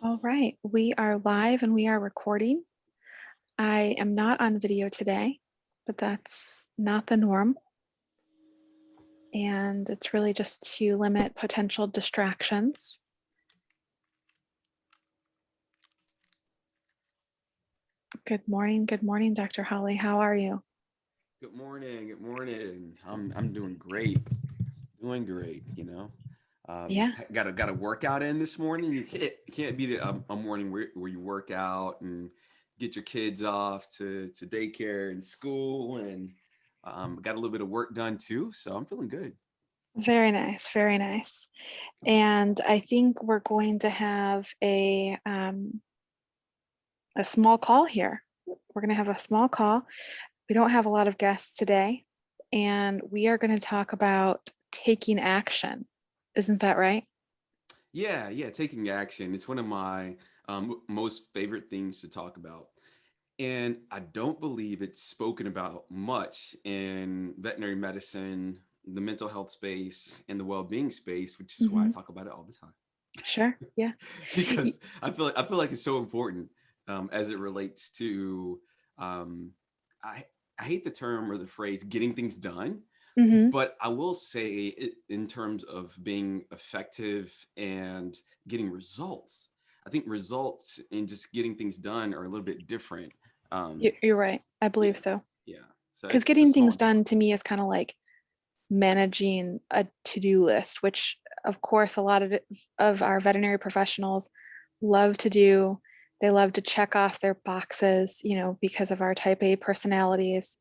All right, we are live and we are recording. I am not on video today, but that's not the norm. And it's really just to limit potential distractions. Good morning, Dr. Holly. How are you? Good morning. Good morning. I'm doing great. Doing great. Yeah, Got a workout in this morning. You can't beat it a morning where you work out and get your kids off to daycare and school, and got a little bit of work done too. So I'm feeling good. very nice, very nice. And I think we're going to have a small call here. We're going to have a small call. We don't have a lot of guests today, and we are going to talk about taking action. Isn't that right? Yeah, yeah. Taking action. It's one of my most favorite things to talk about. And I don't believe it's spoken about much in veterinary medicine, the mental health space, and the well-being space, which is why I Hmm. talk about it all the time. Sure. Yeah. Because I feel like it's so important as it relates to um, I I hate the term or the phrase getting things done, Hmm. but I will say it in terms of being effective and getting results. I think results and just getting things done are a little bit different. Um, You're right. I believe yeah, so. yeah. So Because it's a getting small things job. done to me is kind of like managing a to-do list, which of course a lot of our veterinary professionals love to do. They love to check off their boxes, because of our type A personalities,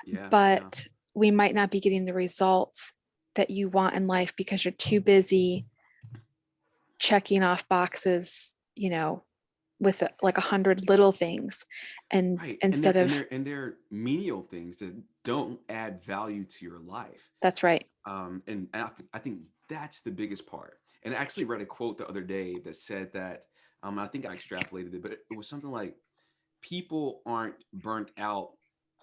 Yeah, yeah. but we might not be getting the results that you want in life because you're too busy checking off boxes, with like 100 little things. And Right. And instead they're and of, they're and they're menial things that don't add value to your life. that's right. And I think that's the biggest part. And I actually read a quote the other day that said that I think I extrapolated it, but it was something like people aren't burnt out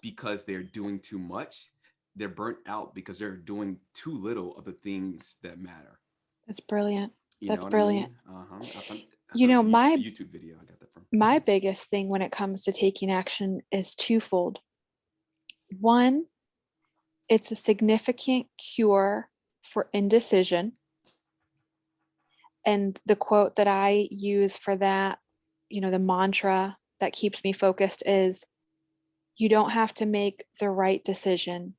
because they're doing too much. They're burnt out because they're doing too little of the things that matter. That's brilliant. You know That's what I brilliant. mean? I You thought it know, was a my YouTube video I got that from. my biggest thing when it comes to taking action is twofold. One, it's a significant cure for indecision. And the quote that I use for that, the mantra that keeps me focused is you don't have to make the right decision.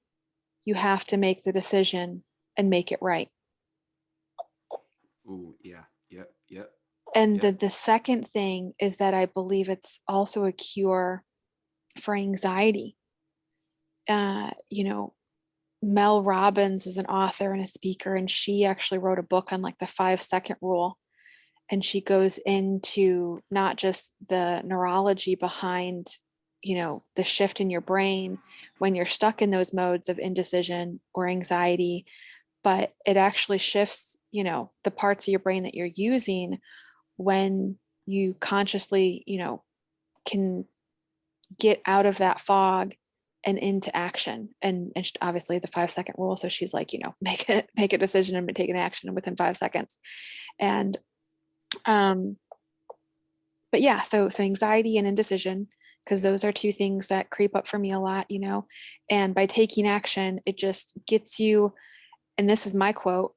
You have to make the decision and make it right. Ooh, yeah, yep, yep, And the, yep. the second thing is that I believe it's also a cure for anxiety. You know, Mel Robbins is an author and a speaker, and she actually wrote a book on like the 5 second rule. And she goes into not just the neurology behind, the shift in your brain when you're stuck in those modes of indecision or anxiety, but it actually shifts, the parts of your brain that you're using when you consciously, can get out of that fog and into action. And obviously the 5 second rule, so she's like, make a decision and take an action within 5 seconds. And um but yeah, so anxiety and indecision, because Yeah. those are two things that creep up for me a lot, and by taking action it just gets you, and this is my quote,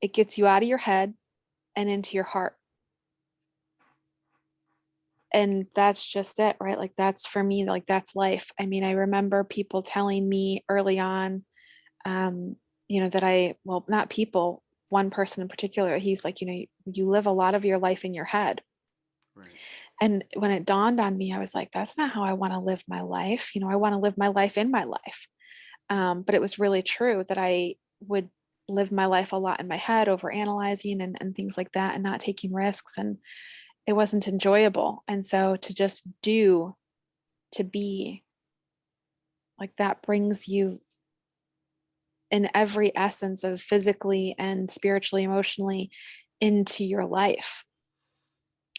it gets you out of your head and into your heart. And that's just it, right? Like that's for me, like that's life. I mean, I remember people telling me early on, um, that well, not people, one person in particular, he's like, you live a lot of your life in your head. Right. And when it dawned on me, I was like, that's not how I want to live my life. I want to live my life in my life. But it was really true that I would live my life a lot in my head, over analyzing and things like that, and not taking risks. And it wasn't enjoyable. And so to just do, to be, like that brings you in every essence of physically and spiritually, emotionally into your life.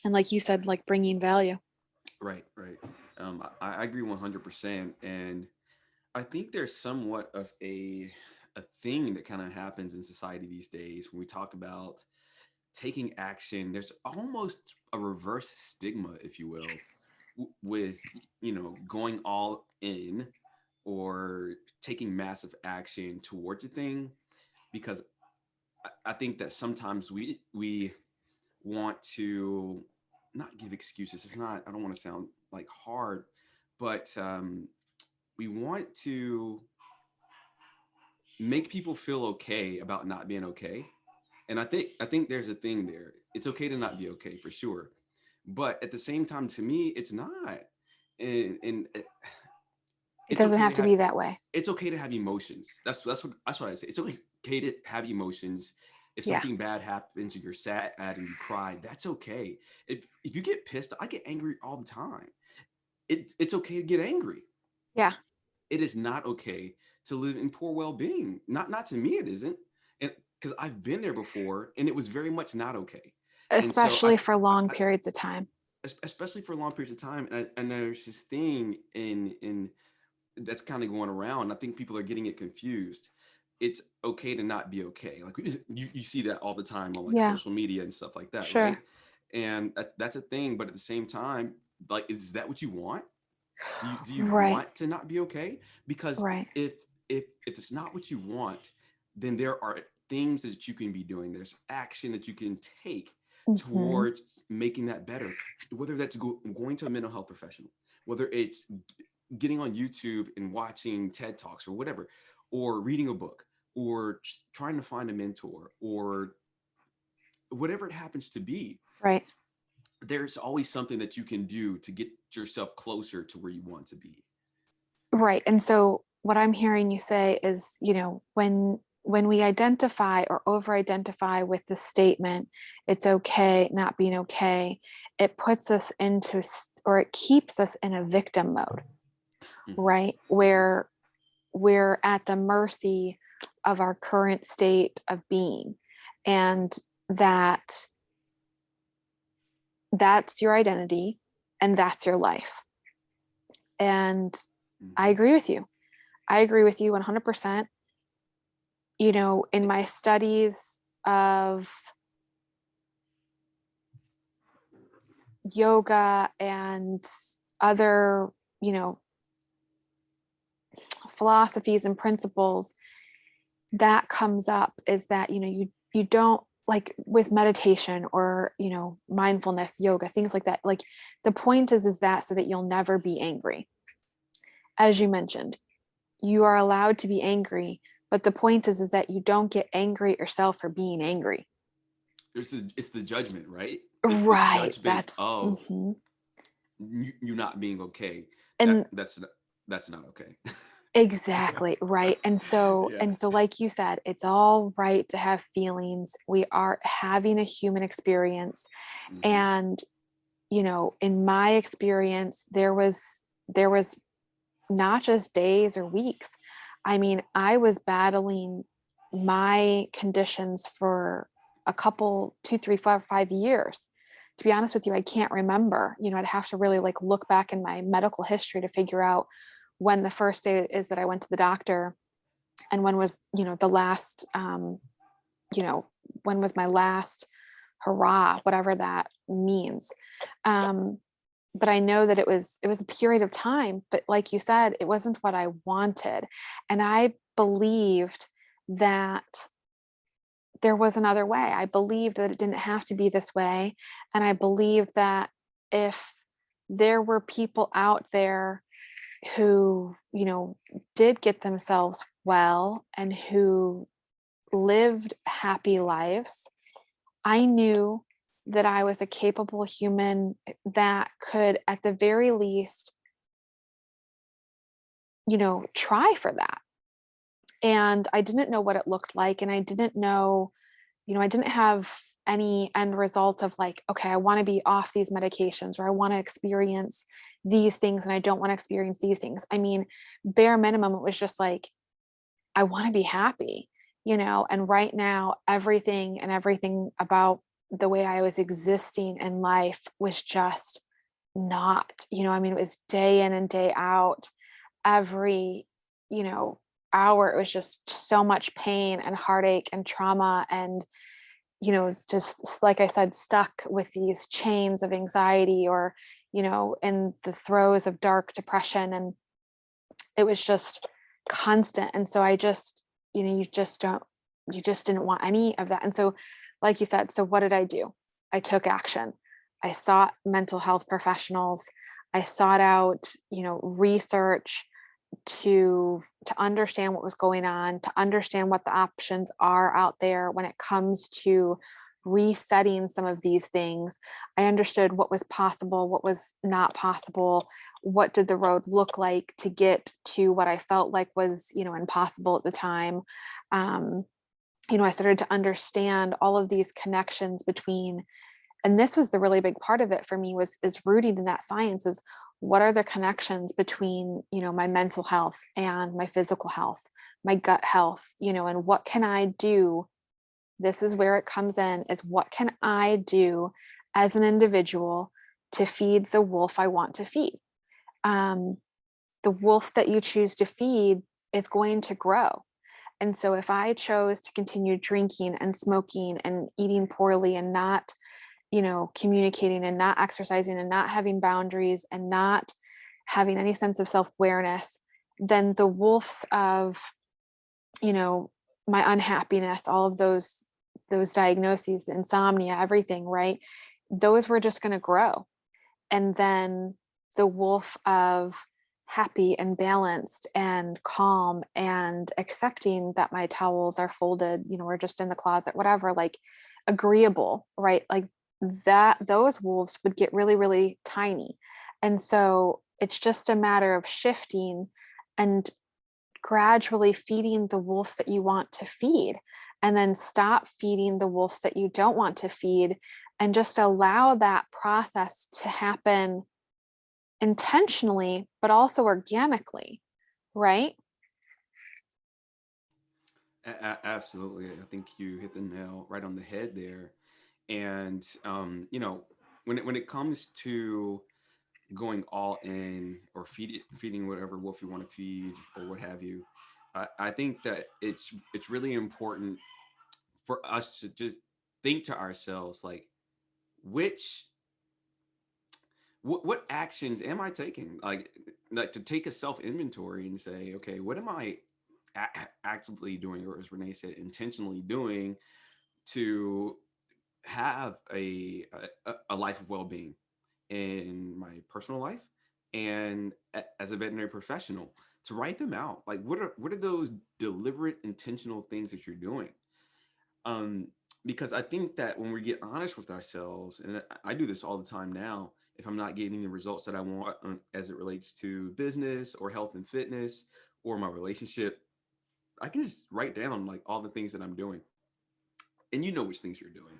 And like you said, like bringing value. Right, right. I agree 100%. And I think there's somewhat of a thing that kind of happens in society these days when we talk about taking action, there's almost a reverse stigma, if you will, with, going all in or taking massive action towards a thing. Because I think that sometimes we want to not give excuses. It's not, I don't want to sound like hard, but we want to make people feel okay about not being okay. And I think there's a thing there. It's okay to not be okay, for sure. But at the same time, to me, it's not. And It it's doesn't okay have to to have be that way. it's okay to have emotions. That's what I say. It's okay to have emotions. If Yeah. something bad happens and you're sad and you cry, that's okay. If you get pissed, I get angry all the time. It's okay to get angry. Yeah. It is not okay to live in poor well-being. Not to me, it isn't. And because I've been there before, and it was very much not okay. And so Especially for long I periods of time. especially for long periods of time, and there's this thing in that's kind of going around. I think people are getting it confused. It's okay to not be okay. Like you see that all the time on like Yeah, social media and stuff like that, sure. right? And that's a thing. But at the same time, like, is that what you want? Do you Right. want to not be okay? Because Right. if it's not what you want, then there are things that you can be doing. There's action that you can take Hmm. towards making that better. Whether that's going to a mental health professional, whether it's getting on YouTube and watching TED Talks or whatever, or reading a book, or trying to find a mentor, or whatever it happens to be, Right. there's always something that you can do to get yourself closer to where you want to be. Right. And so what I'm hearing you say is, when we identify or over identify with the statement, it's okay not being okay, it puts us into or it keeps us in a victim mode, Hmm. right? Hmm. Where we're at the mercy of our current state of being. And that that's your identity and that's your life. And I Hmm. agree with you. I agree with you 100%. In my studies of yoga and other, you know, philosophies and principles, that comes up is that, you don't, like with meditation or, mindfulness, yoga, things like that. Like the point is that so that you'll never be angry. As you mentioned, you are allowed to be angry, but the point is that you don't get angry at yourself for being angry. It's the judgment, right? It's the Right. judgment That's of mhm. you not being okay. That And that's not okay. exactly right. And so Yeah. and so like you said, it's all right to have feelings. We are having a human experience. Hmm. And in my experience, there was not just days or weeks. I mean, I was battling my conditions for a couple, 2, 3, 4, 5 years. To be honest with you, I can't remember. I'd have to really like look back in my medical history to figure out when the first day is that I went to the doctor, and when was, the last, you know, when was my last hurrah, whatever that means. Um, but I know that it was a period of time, but like you said, it wasn't what I wanted. And I believed that there was another way. I believed that it didn't have to be this way. And I believed that if there were people out there who, did get themselves well and who lived happy lives, I knew that I was a capable human that could, at the very least, try for that. And I didn't know what it looked like. And I didn't know, I didn't have any end results of like, okay, I want to be off these medications or I want to experience these things and I don't want to experience these things. I mean, bare minimum, it was just like, I want to be happy, and right now, everything about the way I was existing in life was just not, I mean, it was day in and day out, every, you know, hour, it was just so much pain and heartache and trauma. And, just like I said, stuck with these chains of anxiety, or, in the throes of dark depression. And it was just constant. And so I just, you just didn't want any of that. And so, like you said, so what did I do? I took action. I sought mental health professionals. I sought out, research to understand what was going on, to understand what the options are out there when it comes to resetting some of these things. I understood what was possible, what was not possible, what did the road look like to get to what I felt like was, impossible at the time. Um, I started to understand all of these connections between, and this was the really big part of it for me, was is rooted in that science, is what are the connections between, my mental health and my physical health, my gut health, and what can I do? This is where it comes in, is what can I do as an individual to feed the wolf I want to feed? um, the wolf that you choose to feed is going to grow. And so if I chose to continue drinking and smoking and eating poorly and not, communicating and not exercising and not having boundaries and not having any sense of self-awareness, then the wolves of, you know, my unhappiness, all of those diagnoses, the insomnia, everything, right? Those were just going to grow. And then the wolf of happy and balanced and calm and accepting that my towels are folded, or just in the closet, whatever, like agreeable, right? Like that, those wolves would get really, really tiny. And so it's just a matter of shifting and gradually feeding the wolves that you want to feed, and then stop feeding the wolves that you don't want to feed, and just allow that process to happen intentionally, but also organically, right? Absolutely. I think you hit the nail right on the head there. And when it comes to going all in or feeding whatever wolf you want to feed or what have you, I think that it's really important for us to just think to ourselves like, which what actions am I taking? Like to take a self inventory and say, okay, what am I actively doing, or as Renee said, intentionally doing to have a life of well being in my personal life and as a veterinary professional, to write them out. Like, what are those deliberate, intentional things that you're doing? um because I think that when we get honest with ourselves, and I do this all the time now, if I'm not getting the results that I want, as it relates to business or health and fitness or my relationship, I can just write down like all the things that I'm doing, and you know which things you're doing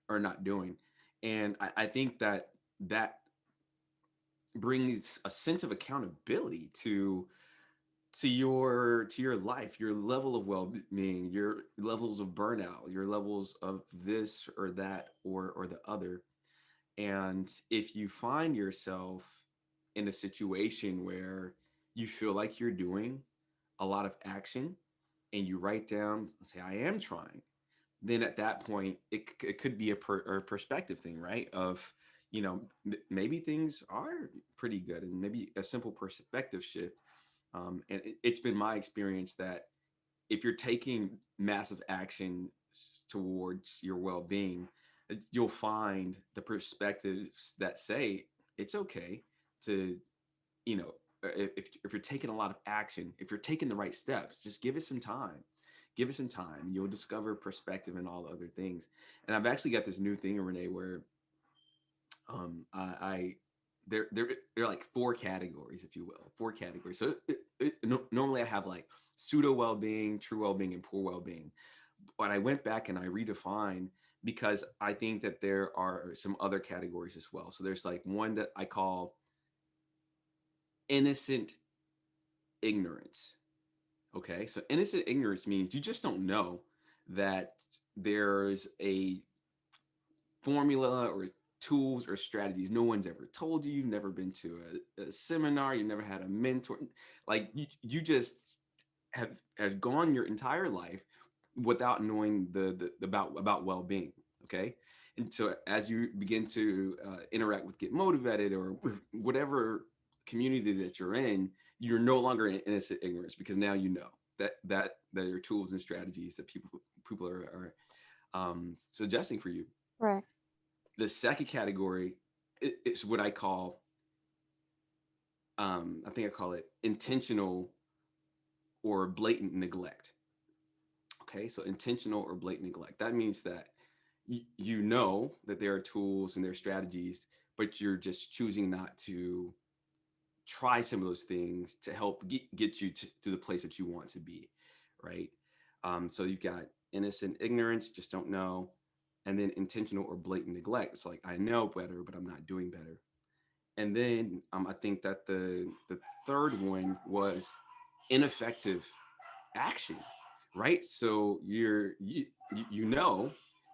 or not doing. And I think that that brings a sense of accountability to your life, your level of well-being, your levels of burnout, your levels of this or that or the other. And if you find yourself in a situation where you feel like you're doing a lot of action and you write down, say, I am trying, then at that point it could be a perspective thing, right? Of, maybe things are pretty good, and maybe a simple perspective shift. And it's been my experience that if you're taking massive action towards your well-being, you'll find the perspectives that say it's okay to, you know, if you're taking a lot of action, if you're taking the right steps, just give it some time. Give it some time. You'll discover perspective and all the other things. And I've actually got this new thing, Renee, where I there are like four categories, if you will, four categories. So normally I have like pseudo well-being, true well-being, and poor well-being. But I went back and I redefined, because I think that there are some other categories as well. So there's like one that I call innocent ignorance. Okay, so innocent ignorance means you just don't know that there's a formula or tools or strategies no one's ever told you. You've never been to a seminar, you never had a mentor. Like you just have gone your entire life without knowing the about well-being. Okay. And so as you begin to interact with Get Motivated or whatever community that you're in, you're no longer in innocent ignorance, because now you know that there are tools and strategies that people are suggesting for you. Right. The second category is what I call, I think I call it intentional or blatant neglect. Okay, so intentional or blatant neglect. That means that you know that there are tools and there are strategies, but you're just choosing not to try some of those things to help get you to the place that you want to be, right? So you've got innocent ignorance, just don't know, and then intentional or blatant neglect. It's like I know better, but I'm not doing better. And then I think that the third one was ineffective action, right? So you know,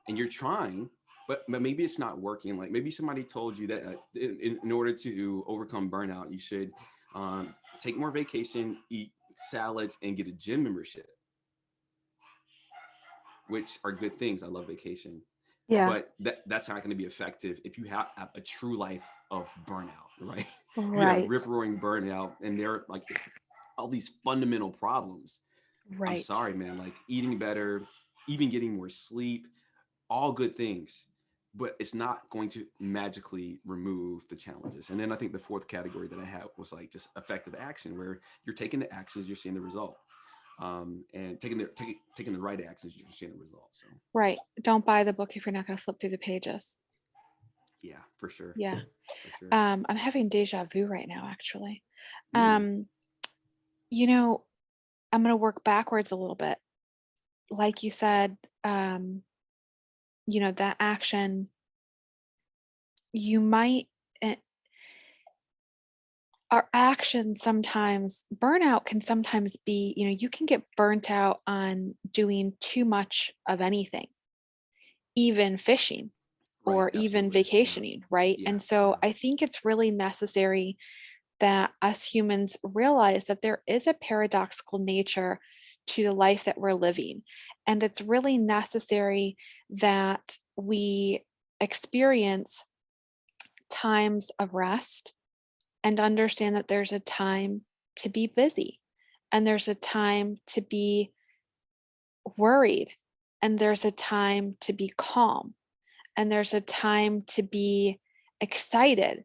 and you're trying, but maybe it's not working. Like maybe somebody told you that in order to overcome burnout, you should take more vacation, eat salads, and get a gym membership, which are good things. I love vacation, Yeah. but that's not going to be effective if you have a true life of burnout, right? If you have Right. rip roaring burnout and there are like all these fundamental problems, I'm Right. sorry, man, like eating better, even getting more sleep, all good things, but it's not going to magically remove the challenges. And then I think the fourth category that I had was like just effective action, where you're taking the actions, you're seeing the result. And taking the right actions, you're seeing the results. So Right. Don't buy the book if you're not going to flip through the pages. yeah, for sure, Yeah. for sure. I'm having deja vu right now, actually. Mm, Um, you know, I'm going to work backwards a little bit. Like you said, that action, you might, eh, our actions sometimes, burnout can sometimes be, you can get burnt out on doing too much of anything, even fishing right, or even absolutely. Yeah, vacationing, right? yeah, And so yeah. I think it's really necessary that us humans realize that there is a paradoxical nature to the life that we're living. And it's really necessary that we experience times of rest and understand that there's a time to be busy and there's a time to be worried and there's a time to be calm and there's a time to be excited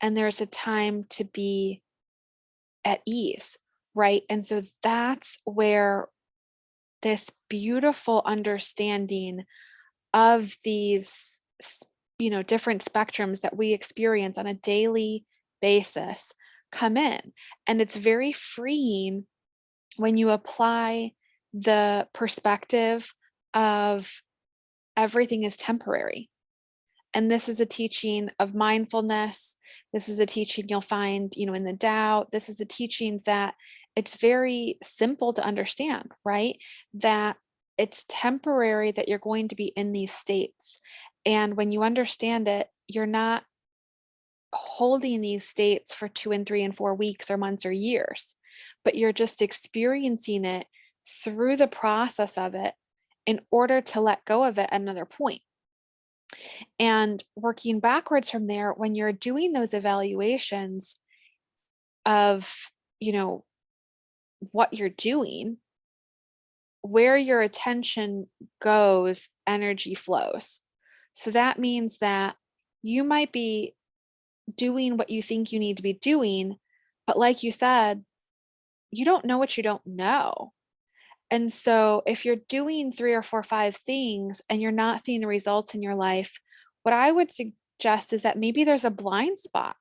and there's a time to be at ease, right? And so that's where this beautiful understanding of these, different spectrums that we experience on a daily basis come in. And it's very freeing when you apply the perspective of everything is temporary. And this is a teaching of mindfulness. This is a teaching you'll find, in the Tao. This is a teaching that it's very simple to understand, right? That it's temporary, that you're going to be in these states. And when you understand it, you're not holding these states for 2 and 3 and 4 weeks or months or years, but you're just experiencing it through the process of it in order to let go of it at another point. And working backwards from there, when you're doing those evaluations of, you know, what you're doing, where your attention goes, energy flows. So that means that you might be doing what you think you need to be doing, but like you said, you don't know what you don't know. And so if you're doing 3 or 4, 5 things and you're not seeing the results in your life, what I would suggest is that maybe there's a blind spot.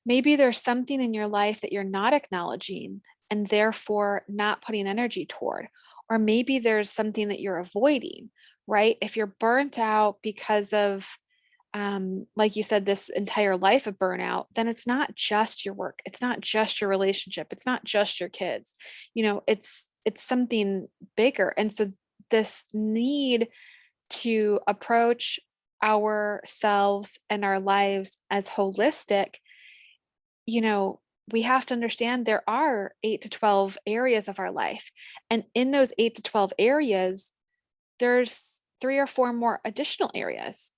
Maybe there's something in your life that you're not acknowledging and therefore not putting energy toward. Or maybe there's something that you're avoiding, right? If you're burnt out because of, like you said, this entire life of burnout, then it's not just your work. It's not just your relationship. It's not just your kids. It's something bigger. And so this need to approach ourselves and our lives as holistic, you know, we have to understand there are 8 to 12 areas of our life. And in those 8 to 12 areas, there's three or four more additional areas,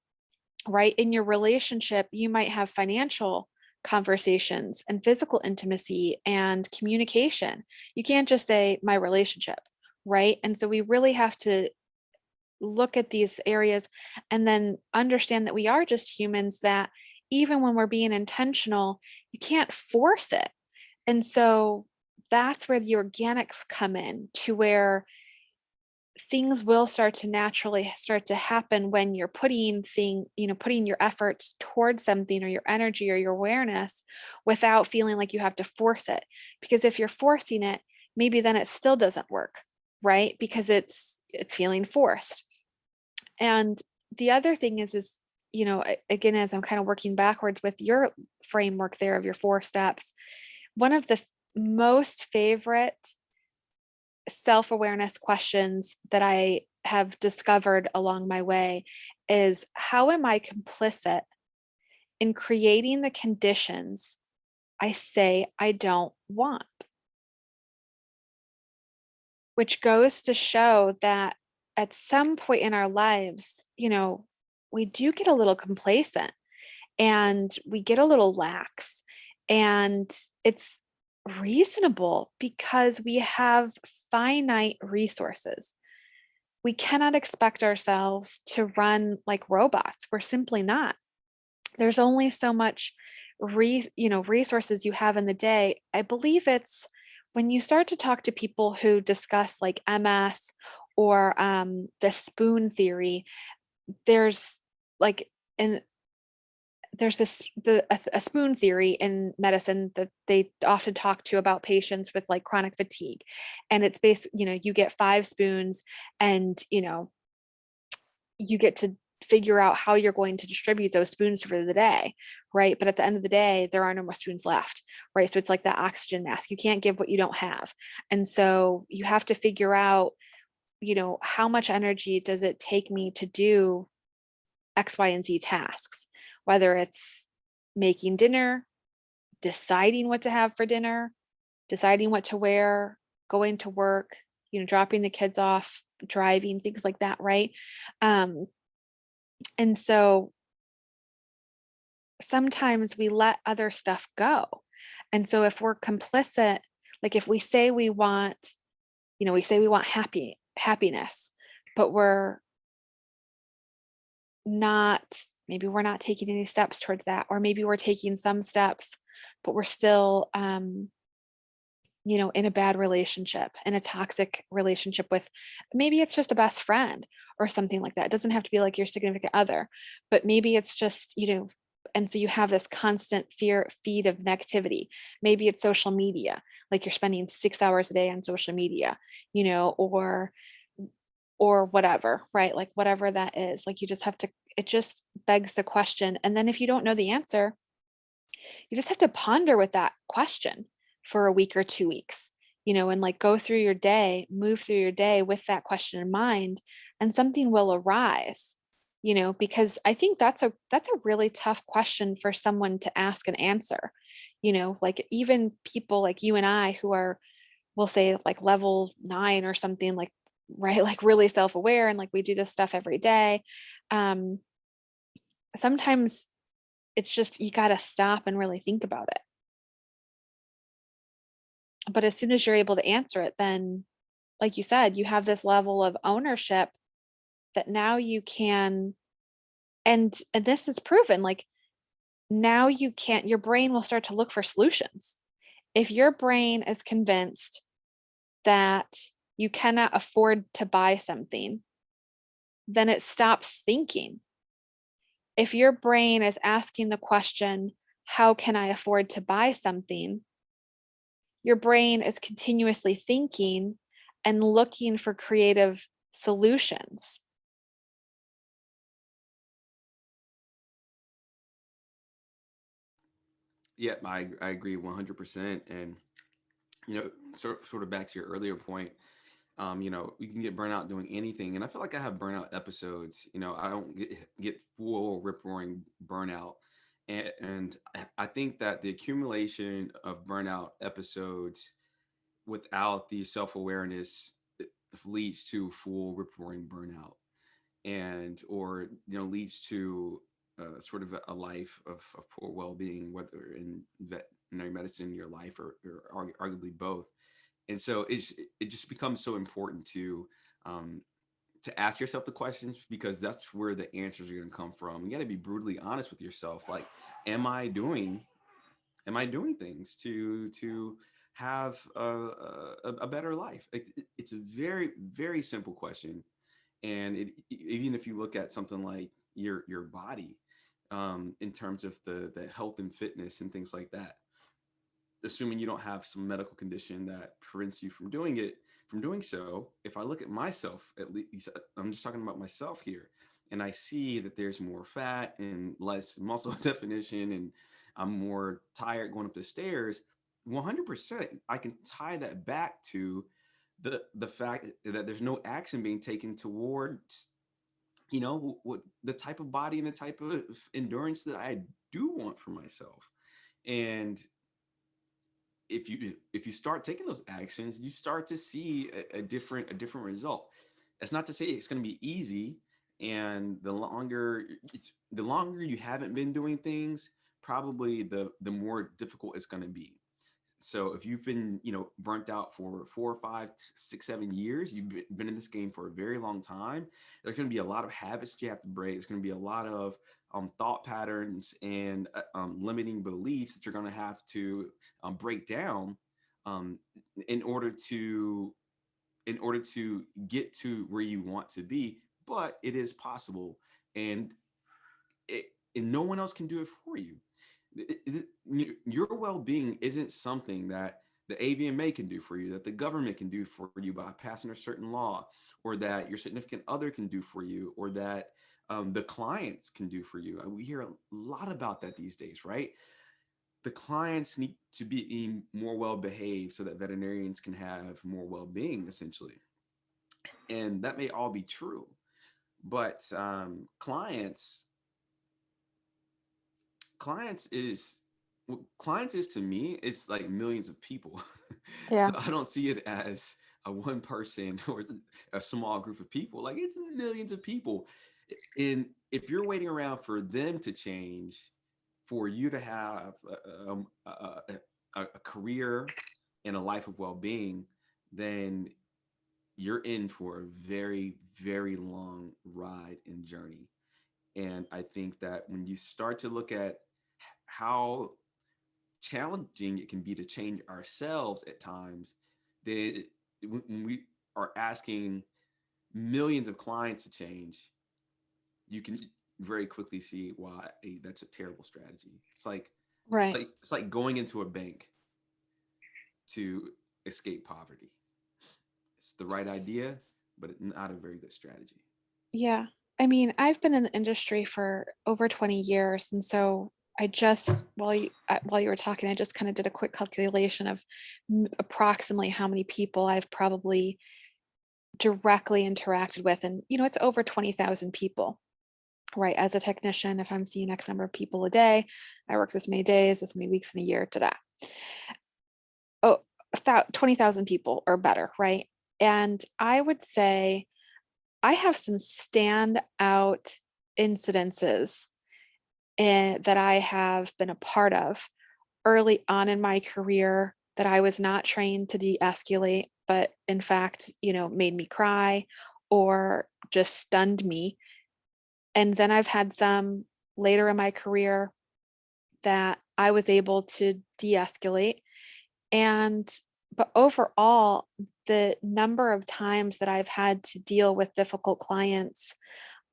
right? In your relationship, you might have financial conversations and physical intimacy and communication. You can't just say my relationship, right? And so we really have to look at these areas and then understand that we are just humans, that even when we're being intentional, you can't force it. And so that's where the organics come in, to where things will start to naturally start to happen when you're putting your efforts towards something, or your energy or your awareness, without feeling like you have to force it. Because if you're forcing it, maybe then it still doesn't work, right? Because it's feeling forced. And the other thing is, again, as I'm kind of working backwards with your framework there of your 4 steps, one of the most favorite self-awareness questions that I have discovered along my way is, how am I complicit in creating the conditions I say I don't want? Which goes to show that at some point in our lives, we do get a little complacent, and we get a little lax, and it's reasonable because we have finite resources. We cannot expect ourselves to run like robots. We're simply not. There's only so much resources you have in the day. I believe it's when you start to talk to people who discuss like MS, or the spoon theory, there's like in there's a spoon theory in medicine that they often talk to about patients with like chronic fatigue. And it's based, you get 5 spoons, and you get to figure out how you're going to distribute those spoons for the day, right? But at the end of the day, there are no more spoons left, right? So it's like that oxygen mask. You can't give what you don't have. And so you have to figure out, how much energy does it take me to do X, Y, and Z tasks, whether it's making dinner, deciding what to have for dinner, deciding what to wear, going to work, dropping the kids off, driving, things like that, right? Um, and so sometimes we let other stuff go. And so if we're complicit, like if we say we want, we say we want happiness, but maybe we're not taking any steps towards that, or maybe we're taking some steps, but we're still in a bad relationship, in a toxic relationship with, maybe it's just a best friend or something like that. It doesn't have to be like your significant other, but maybe it's just, and so you have this constant feed of negativity. Maybe it's social media, like you're spending 6 hours a day on social media, or whatever, right? Like whatever that is, like you just have to, it just begs the question. And then if you don't know the answer, you just have to ponder with that question for a week or 2 weeks, and like go through your day, move through your day with that question in mind, and something will arise, because I think that's a really tough question for someone to ask and answer, like even people like you and I who are, we'll say like level 9 or something, like, right, like really self-aware, and like we do this stuff every day. Um, Sometimes it's just you got to stop and really think about it. But as soon as you're able to answer it, then, like you said, you have this level of ownership that now you can, and this is proven, like now you can't, your brain will start to look for solutions. If your brain is convinced that you cannot afford to buy something, then it stops thinking. If your brain is asking the question, how can I afford to buy something? Your brain is continuously thinking and looking for creative solutions. Yeah, I agree 100%. And sort of back to your earlier point, we can get burnout doing anything, and I feel like I have burnout episodes. I don't get full rip roaring burnout, and I think that the accumulation of burnout episodes without the self awareness leads to full rip roaring burnout. and or leads to sort of a life of poor well-being, whether in veterinary medicine, your life, or arguably both. And so it just becomes so important um, to ask yourself the questions, because that's where the answers are going to come from. You got to be brutally honest with yourself. Like, am I doing things to have a better life? It's a very, very simple question. And even if you look at something like your body, in terms of the health and fitness and things like that, assuming you don't have some medical condition that prevents you from doing so. If I look at myself, at least I'm just talking about myself here, and I see that there's more fat and less muscle definition, and I'm more tired going up the stairs, 100% I can tie that back to the fact that there's no action being taken towards what the type of body and the type of endurance that I do want for myself. And if you start taking those actions, you start to see a different result. That's not to say it's going to be easy, and the longer you haven't been doing things, probably the more difficult it's going to be. So if you've been, burnt out for 4 or 5, 6, 7 years, you've been in this game for a very long time. There's going to be a lot of habits that you have to break. There's going to be a lot of thought patterns and limiting beliefs that you're going to have to break down, um, in order to get to where you want to be. But it is possible, and it, and no one else can do it for you. Your well-being isn't something that the AVMA can do for you, that the government can do for you by passing a certain law, or that your significant other can do for you, or that the clients can do for you. We hear a lot about that these days, right? The clients need to be more well behaved so that veterinarians can have more well-being, essentially. And that may all be true, but clients is what clients is to me, it's like millions of people. So Yeah. I don't see it as a one person or a small group of people. Like, it's millions of people. And if you're waiting around for them to change, for you to have a career and a life of well-being, then you're in for a very, very long ride and journey. And I think that when you start to look at how challenging it can be to change ourselves at times, then when we are asking millions of clients to change, you can very quickly see why that's a terrible strategy. Right. It's like going into a bank to escape poverty. It's the right idea, but not a very good strategy. Yeah. I mean, I've been in the industry for over 20 years. And so I just, while you were talking, I just kind of did a quick calculation of approximately how many people I've probably directly interacted with. And, it's over 20,000 people, right? As a technician, if I'm seeing X number of people a day, I work this many days, this many weeks in a year, da da. Oh, 20,000 people or better, right? And I would say I have some standout incidences that I have been a part of early on in my career that I was not trained to de-escalate, but in fact, made me cry or just stunned me. And then I've had some later in my career that I was able to de-escalate. And but overall, the number of times that I've had to deal with difficult clients,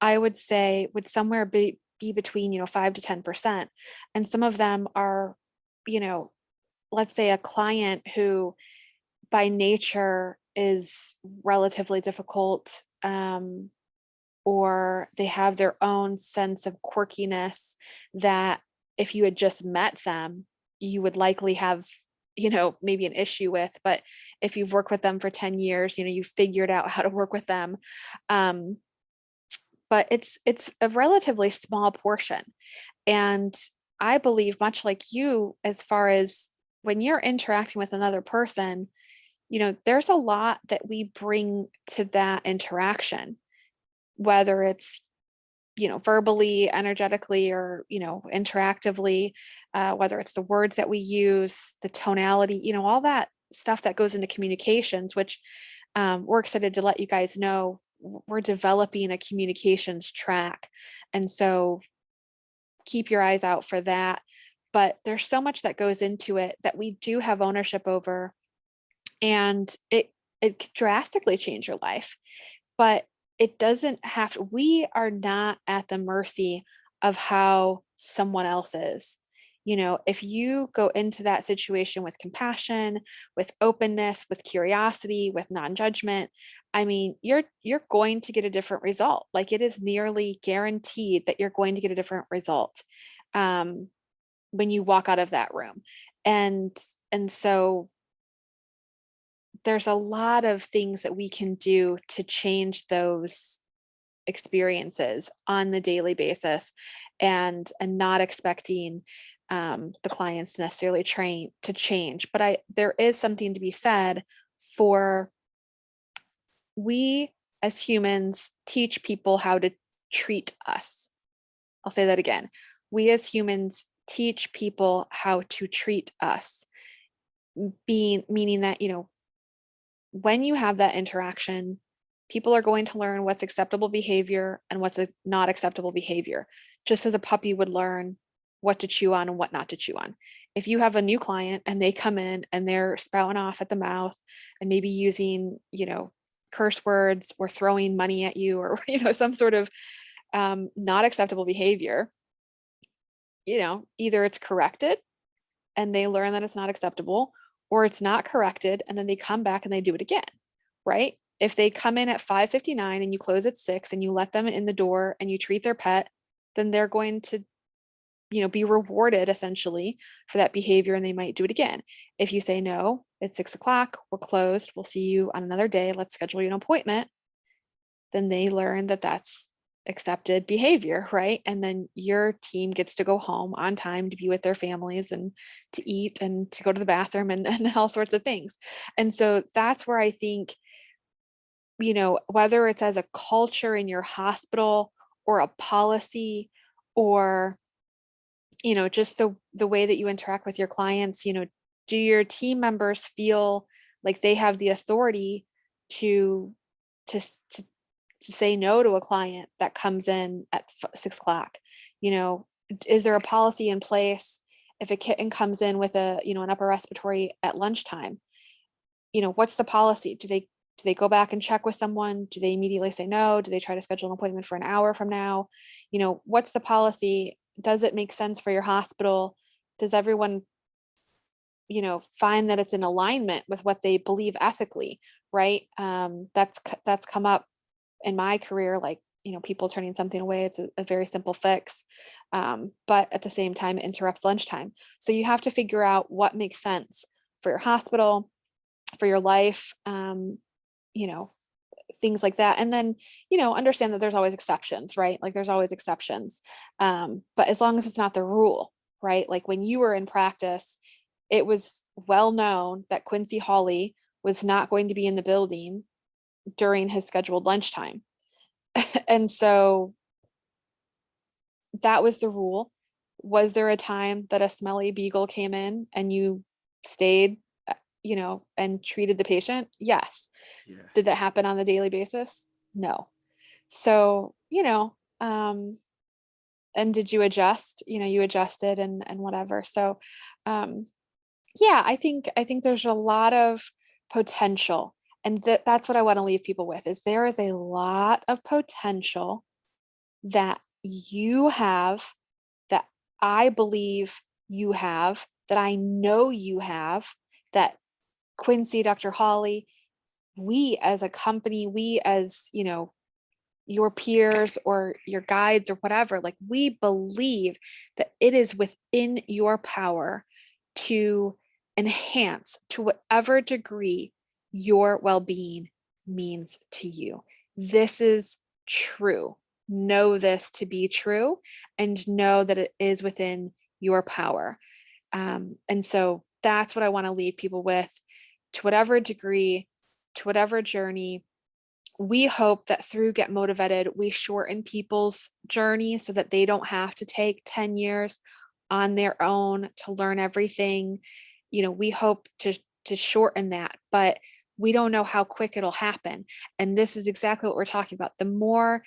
I would say would somewhere be between, 5 to 10%. And some of them are, you know, let's say a client who by nature is relatively difficult, or they have their own sense of quirkiness that if you had just met them, you would likely have, maybe an issue with. But if you've worked with them for 10 years, you've figured out how to work with them. Um, but it's a relatively small portion. And I believe, much like you, as far as when you're interacting with another person, there's a lot that we bring to that interaction. whether it's, verbally, energetically, or, interactively, whether it's the words that we use, the tonality, all that stuff that goes into communications, which we're excited to let you guys know we're developing a communications track. And so keep your eyes out for that. But there's so much that goes into it that we do have ownership over, and it could drastically change your life. But it doesn't have to, we are not at the mercy of how someone else is. If you go into that situation with compassion, with openness, with curiosity, with non-judgment, I mean, you're going to get a different result. Like, it is nearly guaranteed that you're going to get a different result um, when you walk out of that room. And so there's a lot of things that we can do to change those experiences on the daily basis, and not expecting the clients to necessarily train to change. But there is something to be said for, we as humans teach people how to treat us. I'll say that again. We as humans teach people how to treat us, meaning that, when you have that interaction, people are going to learn what's acceptable behavior and what's not acceptable behavior, just as a puppy would learn what to chew on and what not to chew on. If you have a new client and they come in and they're spouting off at the mouth and maybe using, curse words, or throwing money at you, or, some sort of not acceptable behavior, either it's corrected and they learn that it's not acceptable, or it's not corrected and then they come back and they do it again, right? If they come in at 5:59 and you close at 6 and you let them in the door and you treat their pet, then they're going to, be rewarded essentially for that behavior, and they might do it again. If you say, no, it's 6 o'clock, we're closed, we'll see you on another day, let's schedule you an appointment, then they learn that that's accepted behavior, right? And then your team gets to go home on time to be with their families and to eat and to go to the bathroom, and all sorts of things. And so that's where I think, whether it's as a culture in your hospital, or a policy, or, just the way that you interact with your clients, do your team members feel like they have the authority to to s- to, to say no to a client that comes in at 6 o'clock? Is there a policy in place if a kitten comes in with an upper respiratory at lunchtime? What's the policy? Do they go back and check with someone? Do they immediately say no? Do they try to schedule an appointment for an hour from now? What's the policy? Does it make sense for your hospital? Does everyone, find that it's in alignment with what they believe ethically, right? That's come up in my career, like, people turning something away. It's a very simple fix. But at the same time, it interrupts lunchtime. So you have to figure out what makes sense for your hospital, for your life, you know, things like that. And then, understand that there's always exceptions, right? Like, there's always exceptions. But as long as it's not the rule, right? Like, when you were in practice, it was well known that Quincy Hawley was not going to be in the building during his scheduled lunchtime. And so that was the rule. Was there a time that a smelly beagle came in and you stayed, and treated the patient? Yes. Yeah. Did that happen on a daily basis? No. So, and did you adjust? You adjusted, and whatever. So, um, yeah, I think there's a lot of potential, and that's what I want to leave people with, is there is a lot of potential that you have, that I believe you have, that I know you have, that Quincy, Dr. Hawley, we as a company, we as, your peers or your guides or whatever, like, we believe that it is within your power to enhance to whatever degree your well-being means to you. This is true. Know this to be true, and know that it is within your power. And so that's what I want to leave people with, to whatever degree, to whatever journey. we hope that through Get Motivated, we shorten people's journey so that they don't have to take 10 years on their own to learn everything. You know, we hope to shorten that, but we don't know how quick it'll happen. And this is exactly what we're talking about. The more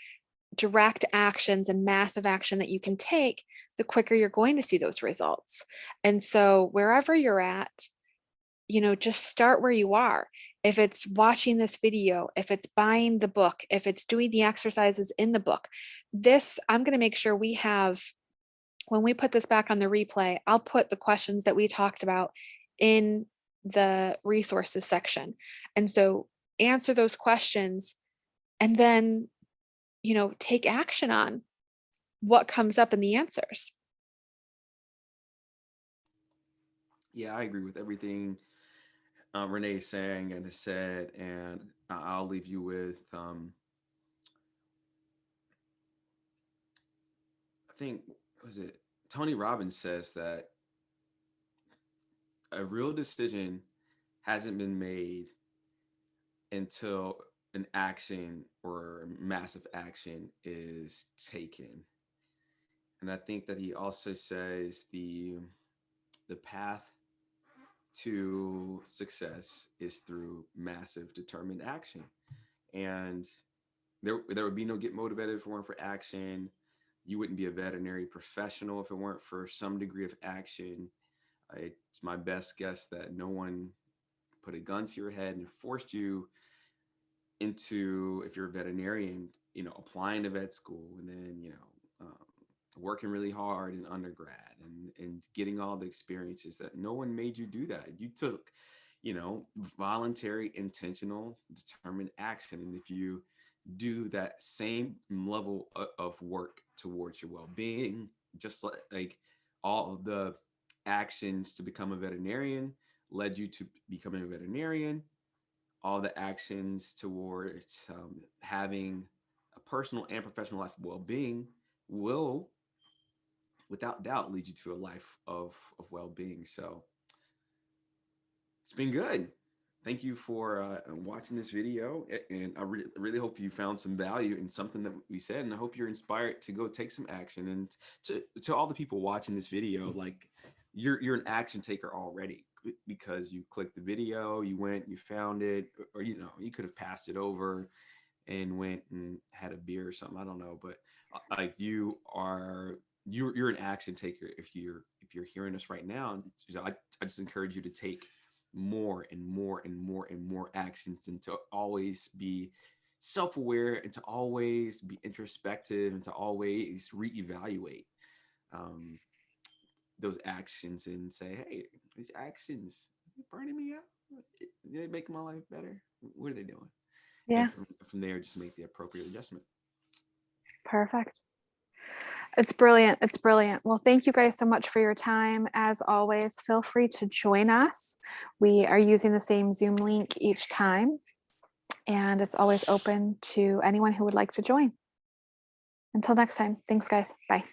direct actions and massive action that you can take, the quicker you're going to see those results. And so wherever you're at, you know, just start where you are. If it's watching this video, if it's buying the book, if it's doing the exercises in the book, this, I'm going to make sure we have, when we put this back on the replay, I'll put the questions that we talked about in the resources section. And so answer those questions and then, you know, take action on what comes up in the answers. Yeah, I agree with everything Renee is saying and has said, and I'll leave you with I think was it Tony Robbins says that a real decision hasn't been made until an action or massive action is taken. And I think that he also says the path to success is through massive determined action. And there would be no Get Motivated if it weren't for action. You wouldn't be a veterinary professional if it weren't for some degree of action. It's my best guess that no one put a gun to your head and forced you into, if you're a veterinarian, you know, applying to vet school and then, you know, working really hard in undergrad and getting all the experiences. That no one made you do that. You took, you know, voluntary, intentional, determined action. And if you do that same level of work towards your well-being, just like all of the actions to become a veterinarian led you to becoming a veterinarian, all the actions towards having a personal and professional life of well-being will without doubt lead you to a life of well-being. So it's been good. Thank you for watching this video, and I really hope you found some value in something that we said, and I hope you're inspired to go take some action. And to all the people watching this video, like you're an action taker already because you clicked the video, you went, you found it, or you know you could have passed it over and went and had a beer or something. I don't know, but like you're an action taker if you're hearing us right now. And so I just encourage you to take more and more and more and more actions, and to always be self-aware and to always be introspective and to always reevaluate um, those actions and say, hey, these actions burning me out, they make my life better, what are they doing? And Yeah, from there just make the appropriate adjustment. perfect. It's brilliant. It's brilliant. Well, thank you guys so much for your time. As always, feel free to join us. We are using the same Zoom link each time, and it's always open to anyone who would like to join. Until next time, thanks, guys. Bye.